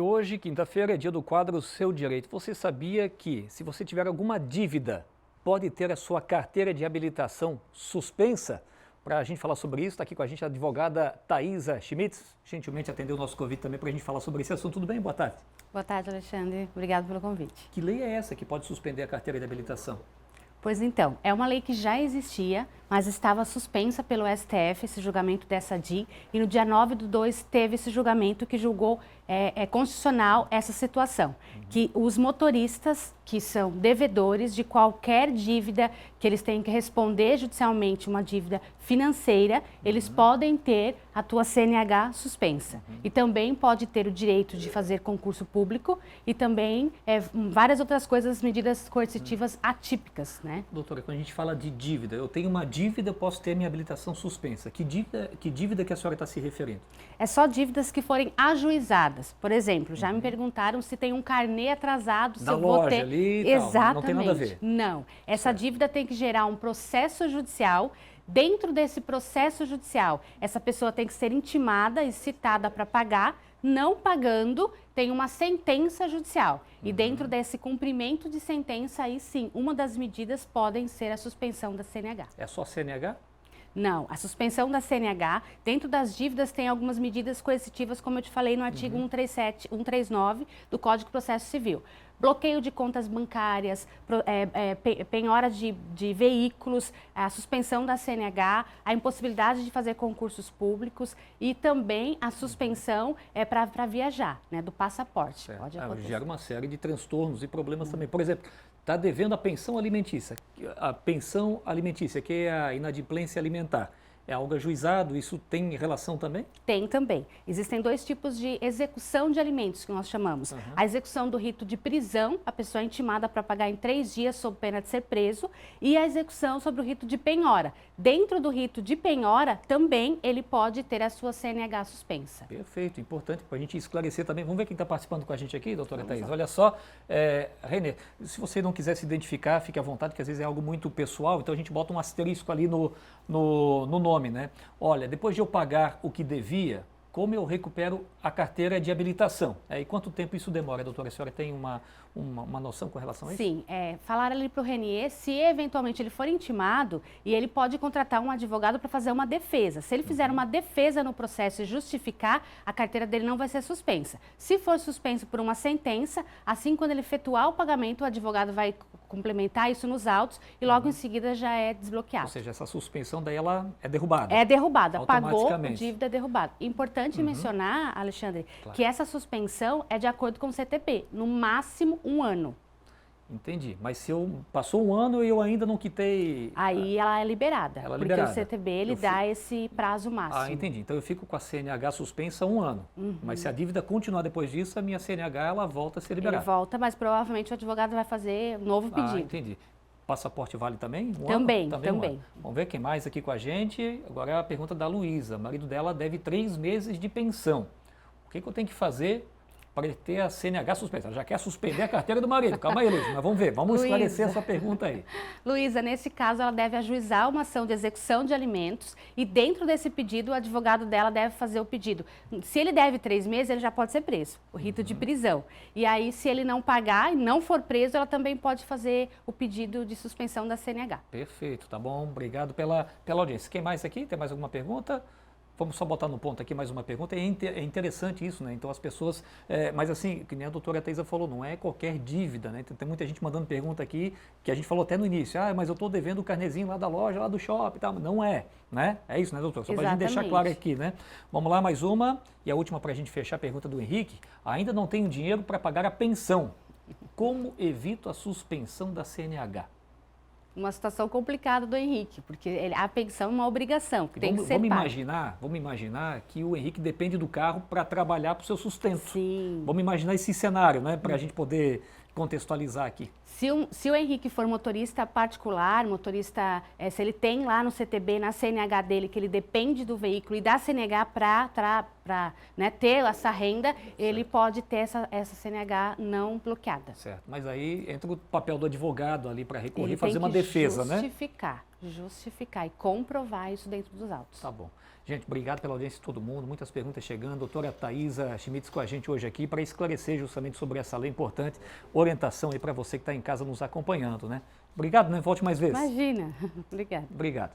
hoje, quinta-feira, é dia do quadro Seu Direito. Você sabia que, se você tiver alguma dívida, pode ter a sua carteira de habilitação suspensa? Para a gente falar sobre isso, está aqui com a gente a advogada Thaisa Schmitz, gentilmente atendeu o nosso convite também para a gente falar sobre esse assunto. Tudo bem? Boa tarde. Boa tarde, Alexandre. Obrigado pelo convite. Que lei é essa que pode suspender a carteira de habilitação? Pois então, é uma lei que já existia, mas estava suspensa pelo STF, esse julgamento dessa DIN, e no dia 9/2 teve esse julgamento que julgou constitucional essa situação, que os motoristas que são devedores de qualquer dívida que eles têm que responder judicialmente, uma dívida financeira, eles podem ter a tua CNH suspensa. E também pode ter o direito de fazer concurso público e também várias outras coisas, medidas coercitivas atípicas, né? Doutora, quando a gente fala de dívida, eu tenho uma dívida, eu posso ter minha habilitação suspensa. Que dívida que a senhora está se referindo? É só dívidas que forem ajuizadas. Por exemplo, já me perguntaram se tem um carnê atrasado, se da eu vou loja ter... ali e tal. Exatamente. Não tem nada a ver. Não. Essa dívida tem que gerar um processo judicial. Dentro desse processo judicial, essa pessoa tem que ser intimada e citada para pagar. Não pagando, tem uma sentença judicial. E dentro desse cumprimento de sentença, aí sim, uma das medidas podem ser a suspensão da CNH. É só CNH? Não, a suspensão da CNH, dentro das dívidas tem algumas medidas coercitivas, como eu te falei no artigo 137, 139 do Código de Processo Civil. Bloqueio de contas bancárias, penhora de veículos, a suspensão da CNH, a impossibilidade de fazer concursos públicos e também a suspensão para viajar, né, do passaporte. Certo. Pode acontecer. Gera uma série de transtornos e problemas também. Por exemplo, está devendo a pensão alimentícia. A pensão alimentícia, que é a inadimplência alimentar, é algo ajuizado? Isso tem relação também? Tem também. Existem dois tipos de execução de alimentos que nós chamamos. A execução do rito de prisão, a pessoa é intimada para pagar em 3 dias sob pena de ser preso, e a execução sobre o rito de penhora. Dentro do rito de penhora, também ele pode ter a sua CNH suspensa. Perfeito, importante para a gente esclarecer também. Vamos ver quem está participando com a gente aqui, doutora Thaís. Olha só, Renê, se você não quiser se identificar, fique à vontade, que às vezes é algo muito pessoal, então a gente bota um asterisco ali no nome, né? Olha, depois de eu pagar o que devia, como eu recupero a carteira de habilitação? E quanto tempo isso demora, doutora? A senhora tem uma noção com relação a isso? Sim, falar ali para o Renier, se eventualmente ele for intimado, e ele pode contratar um advogado para fazer uma defesa. Se ele fizer uma defesa no processo e justificar, a carteira dele não vai ser suspensa. Se for suspenso por uma sentença, assim quando ele efetuar o pagamento, o advogado vai complementar isso nos autos e logo em seguida já é desbloqueado. Ou seja, essa suspensão daí ela é derrubada? É derrubada, pagou, automaticamente. dívida é derrubada. Importante mencionar, Alexandre, que essa suspensão é de acordo com o CTP, no máximo 1 ano. Entendi, mas se passou 1 ano e eu ainda não quitei... Aí ela é liberada, Ela é porque liberada. o CTB ele dá esse prazo máximo. entendi. Então eu fico com a CNH suspensa 1 ano, mas se a dívida continuar depois disso, a minha CNH ela volta a ser liberada. Ele volta, mas provavelmente o advogado vai fazer um novo pedido. Entendi. Passaporte vale também? Também, Um ano? também. Vamos ver quem mais aqui com a gente. Agora a pergunta da Luísa. O marido dela deve 3 meses de pensão. O que eu tenho que fazer para ter a CNH suspensa? Ela já quer suspender a carteira do marido. Calma aí, Luísa, mas vamos ver. Vamos esclarecer essa pergunta aí. Luísa, nesse caso, ela deve ajuizar uma ação de execução de alimentos e dentro desse pedido, o advogado dela deve fazer o pedido. Se ele deve 3 meses, ele já pode ser preso, o rito de prisão. E aí, se ele não pagar e não for preso, ela também pode fazer o pedido de suspensão da CNH. Perfeito, tá bom. Obrigado pela audiência. Quem mais aqui? Tem mais alguma pergunta? Vamos só botar no ponto aqui mais uma pergunta. É interessante isso, né? Então as pessoas, mas assim, que nem a doutora Thaisa falou, não é qualquer dívida, né? Tem muita gente mandando pergunta aqui, que a gente falou até no início, mas eu estou devendo o carnezinho lá da loja, lá do shopping e tal. Não é, né? É isso, né, doutor? Só para a gente deixar claro aqui, né? Vamos lá, mais uma. E a última para a gente fechar a pergunta do Henrique. Ainda não tenho dinheiro para pagar a pensão. Como evito a suspensão da CNH? Uma situação complicada do Henrique, porque a pensão é uma obrigação, que tem que ser paga. Vamos imaginar que o Henrique depende do carro para trabalhar para o seu sustento. Sim. Vamos imaginar esse cenário, né, para a gente poder contextualizar aqui. Se o Henrique for motorista particular, se ele tem lá no CTB, na CNH dele, que ele depende do veículo e da CNH para ter essa renda, ele pode ter essa CNH não bloqueada. Certo, mas aí entra o papel do advogado ali para recorrer, Ele fazer uma defesa, né? Justificar. justificar e comprovar isso dentro dos autos. Tá bom. Gente, obrigado pela audiência de todo mundo, muitas perguntas chegando. Doutora Thaisa Schmitz com a gente hoje aqui para esclarecer justamente sobre essa lei importante, orientação aí para você que está em casa nos acompanhando, né? Obrigado, né? Volte mais vezes. Imagina. Obrigada. Obrigado.